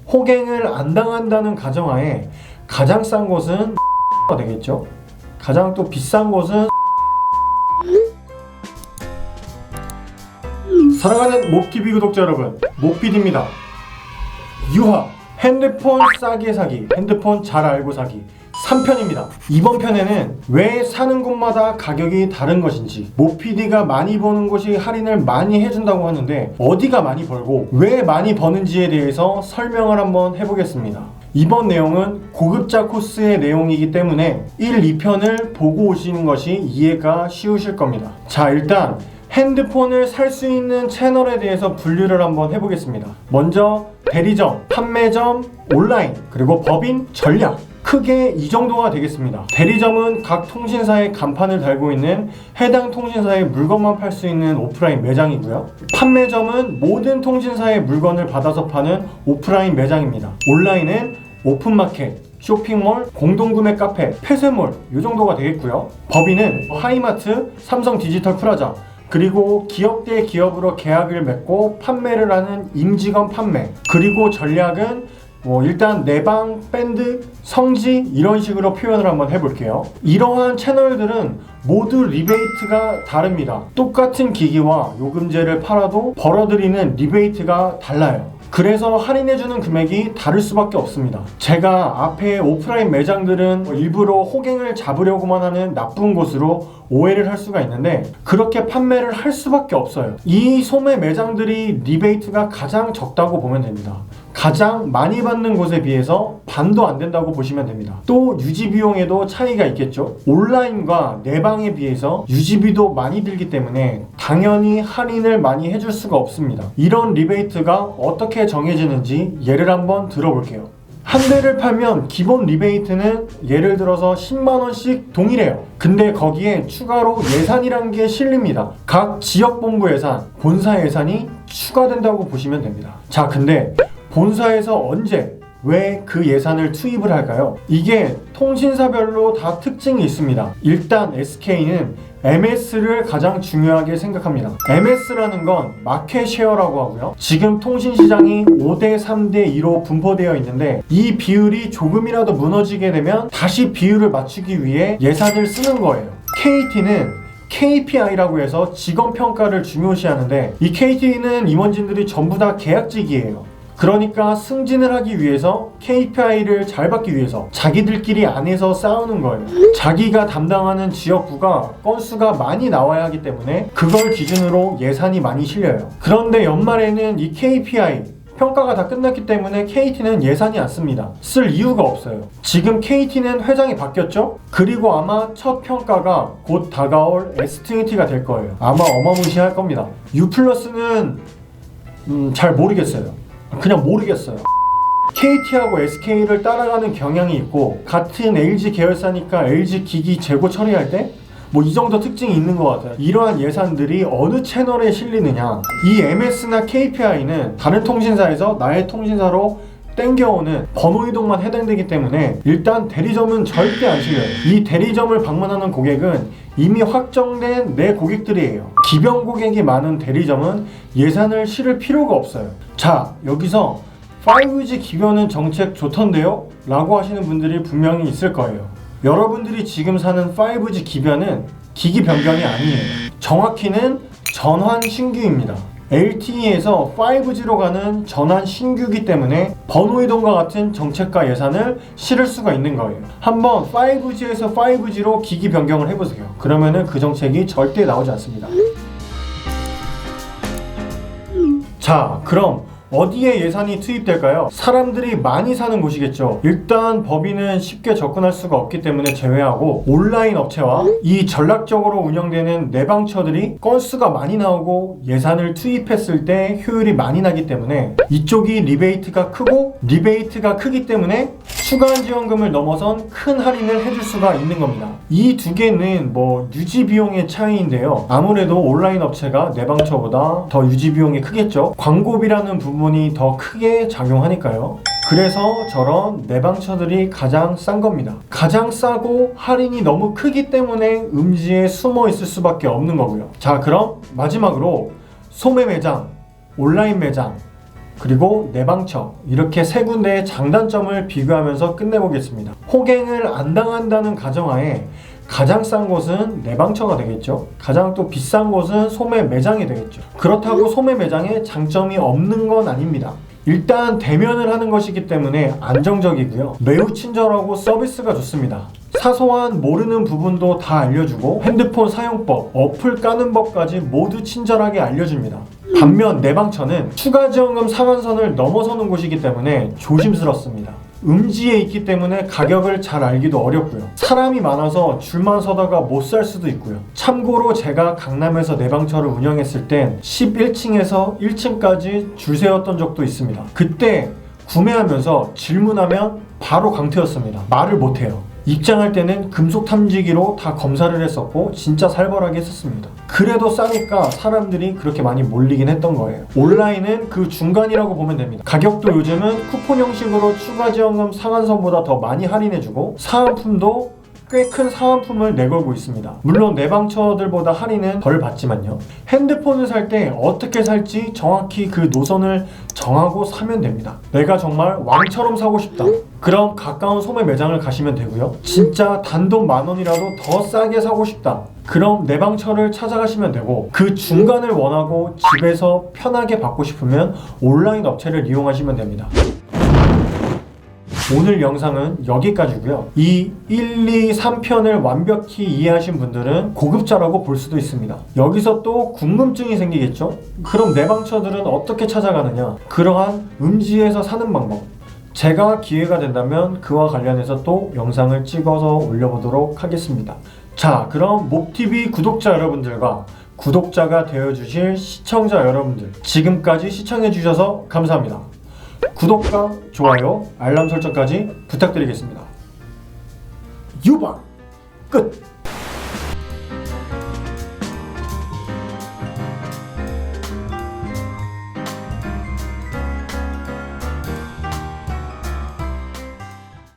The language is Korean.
호갱을 안 당한다는 가정하에 가장 싼 곳은 가 되겠죠. 가장 또 비싼 곳은 사랑하는 몹TV 구독자 여러분, 몹PD입니다. 유하 핸드폰 싸게 사기, 핸드폰 잘 알고 사기 3편입니다. 이번 편에는 왜 사는 곳마다 가격이 다른 것인지, 몹PD가 많이 버는 곳이 할인을 많이 해준다고 하는데 어디가 많이 벌고 왜 많이 버는지에 대해서 설명을 한번 해보겠습니다. 이번 내용은 고급자 코스의 내용이기 때문에 1, 2편을 보고 오시는 것이 이해가 쉬우실 겁니다. 자, 일단 핸드폰을 살 수 있는 채널에 대해서 분류를 한번 해보겠습니다. 먼저 대리점, 판매점, 온라인, 그리고 법인, 전략, 크게 이 정도가 되겠습니다. 대리점은 각 통신사에 간판을 달고 있는 해당 통신사의 물건만 팔 수 있는 오프라인 매장이고요. 판매점은 모든 통신사의 물건을 받아서 파는 오프라인 매장입니다. 온라인은 오픈마켓, 쇼핑몰, 공동구매 카페, 폐쇄몰 이 정도가 되겠고요. 법인은 하이마트, 삼성 디지털 프라자, 그리고 기업 대 기업으로 계약을 맺고 판매를 하는 임직원 판매, 그리고 전략은 일단 내방, 밴드, 성지 이런 식으로 표현을 한번 해볼게요. 이러한 채널들은 모두 리베이트가 다릅니다. 똑같은 기기와 요금제를 팔아도 벌어들이는 리베이트가 달라요. 그래서 할인해주는 금액이 다를 수밖에 없습니다. 제가 앞에 오프라인 매장들은 일부러 호갱을 잡으려고만 하는 나쁜 곳으로 오해를 할 수가 있는데 그렇게 판매를 할 수밖에 없어요. 이 소매 매장들이 리베이트가 가장 적다고 보면 됩니다. 가장 많이 받는 곳에 비해서 반도 안 된다고 보시면 됩니다. 또 유지 비용에도 차이가 있겠죠. 온라인과 내방에 비해서 유지비도 많이 들기 때문에 당연히 할인을 많이 해줄 수가 없습니다. 이런 리베이트가 어떻게 정해지는지 예를 한번 들어볼게요. 한 대를 팔면 기본 리베이트는 예를 들어서 10만원씩 동일해요. 근데 거기에 추가로 예산이란 게 실립니다. 각 지역본부 예산, 본사 예산이 추가된다고 보시면 됩니다. 자, 근데 본사에서 언제, 왜 그 예산을 투입을 할까요? 이게 통신사별로 다 특징이 있습니다. 일단 SK는 MS를 가장 중요하게 생각합니다. MS라는 건 마켓 쉐어라고 하고요. 지금 통신시장이 5대 3대 2로 분포되어 있는데 이 비율이 조금이라도 무너지게 되면 다시 비율을 맞추기 위해 예산을 쓰는 거예요. KT는 KPI라고 해서 직원평가를 중요시하는데 이 KT는 임원진들이 전부 다 계약직이에요. 그러니까 승진을 하기 위해서 KPI를 잘 받기 위해서 자기들끼리 안에서 싸우는 거예요. 자기가 담당하는 지역구가 건수가 많이 나와야 하기 때문에 그걸 기준으로 예산이 많이 실려요. 그런데 연말에는 이 KPI 평가가 다 끝났기 때문에 KT는 예산이 안 씁니다. 쓸 이유가 없어요. 지금 KT는 회장이 바뀌었죠? 그리고 아마 첫 평가가 곧 다가올 STNT가 될 거예요. 아마 어마무시할 겁니다. U+는 잘 모르겠어요. 그냥 모르겠어요. KT하고 SK를 따라가는 경향이 있고 같은 LG 계열사니까 LG 기기 재고 처리할 때 이 정도 특징이 있는 것 같아요. 이러한 예산들이 어느 채널에 실리느냐, 이 MS나 KPI는 다른 통신사에서 나의 통신사로 땡겨오는 번호 이동만 해당되기 때문에 일단 대리점은 절대 안 실려요. 이 대리점을 방문하는 고객은 이미 확정된 내 고객들이에요. 기병 고객이 많은 대리점은 예산을 실을 필요가 없어요. 자, 여기서 5G 기변은 정책 좋던데요? 라고 하시는 분들이 분명히 있을 거예요. 여러분들이 지금 사는 5G 기변은 기기 변경이 아니에요. 정확히는 전환 신규입니다. LTE에서 5G로 가는 전환 신규이기 때문에 번호 이동과 같은 정책과 예산을 실을 수가 있는 거예요. 한번 5G에서 5G로 기기 변경을 해보세요. 그러면은 그 정책이 절대 나오지 않습니다. 자, 그럼 어디에 예산이 투입될까요? 사람들이 많이 사는 곳이겠죠. 일단 법인은 쉽게 접근할 수가 없기 때문에 제외하고 온라인 업체와 이 전략적으로 운영되는 내방처들이 건수가 많이 나오고 예산을 투입했을 때 효율이 많이 나기 때문에 이쪽이 리베이트가 크고 리베이트가 크기 때문에 추가한 지원금을 넘어선 큰 할인을 해줄 수가 있는 겁니다. 이 두 개는 유지 비용의 차이인데요. 아무래도 온라인 업체가 내방처보다 더 유지 비용이 크겠죠. 광고비라는 부분이 더 크게 작용하니까요. 그래서 저런 내방처들이 가장 싼 겁니다. 가장 싸고 할인이 너무 크기 때문에 음지에 숨어 있을 수밖에 없는 거고요. 자, 그럼 마지막으로 소매 매장, 온라인 매장, 그리고 내방처, 이렇게 세 군데의 장단점을 비교하면서 끝내보겠습니다. 호갱을 안 당한다는 가정하에 가장 싼 곳은 내방처가 되겠죠. 가장 또 비싼 곳은 소매 매장이 되겠죠. 그렇다고 소매 매장에 장점이 없는 건 아닙니다. 일단 대면을 하는 것이기 때문에 안정적이고요. 매우 친절하고 서비스가 좋습니다. 사소한 모르는 부분도 다 알려주고 핸드폰 사용법, 어플 까는 법까지 모두 친절하게 알려줍니다. 반면 내방처는 추가 지원금 상한선을 넘어서는 곳이기 때문에 조심스럽습니다. 음지에 있기 때문에 가격을 잘 알기도 어렵고요. 사람이 많아서 줄만 서다가 못 살 수도 있고요. 참고로 제가 강남에서 내방처를 운영했을 땐 11층에서 1층까지 줄 세웠던 적도 있습니다. 그때 구매하면서 질문하면 바로 강퇴였습니다. 말을 못해요. 입장할 때는 금속 탐지기로 다 검사를 했었고 진짜 살벌하게 했었습니다. 그래도 싸니까 사람들이 그렇게 많이 몰리긴 했던 거예요. 온라인은 그 중간이라고 보면 됩니다. 가격도 요즘은 쿠폰 형식으로 추가 지원금 상한선보다 더 많이 할인해주고 사은품도 꽤 큰 사은품을 내걸고 있습니다. 물론 내방처들보다 할인은 덜 받지만요. 핸드폰을 살 때 어떻게 살지 정확히 그 노선을 정하고 사면 됩니다. 내가 정말 왕처럼 사고 싶다. 그럼 가까운 소매 매장을 가시면 되고요. 진짜 단돈 10,000원이라도 더 싸게 사고 싶다. 그럼 내방처를 찾아가시면 되고, 그 중간을 원하고 집에서 편하게 받고 싶으면 온라인 업체를 이용하시면 됩니다. 오늘 영상은 여기까지고요. 이 1, 2, 3편을 완벽히 이해하신 분들은 고급자라고 볼 수도 있습니다. 여기서 또 궁금증이 생기겠죠? 그럼 내방처들은 어떻게 찾아가느냐? 그러한 음지에서 사는 방법, 제가 기회가 된다면 그와 관련해서 또 영상을 찍어서 올려보도록 하겠습니다. 자, 그럼 몹TV 구독자 여러분들과 구독자가 되어주실 시청자 여러분들, 지금까지 시청해주셔서 감사합니다. 구독과 좋아요, 알람 설정까지 부탁드리겠습니다. 유바 끝!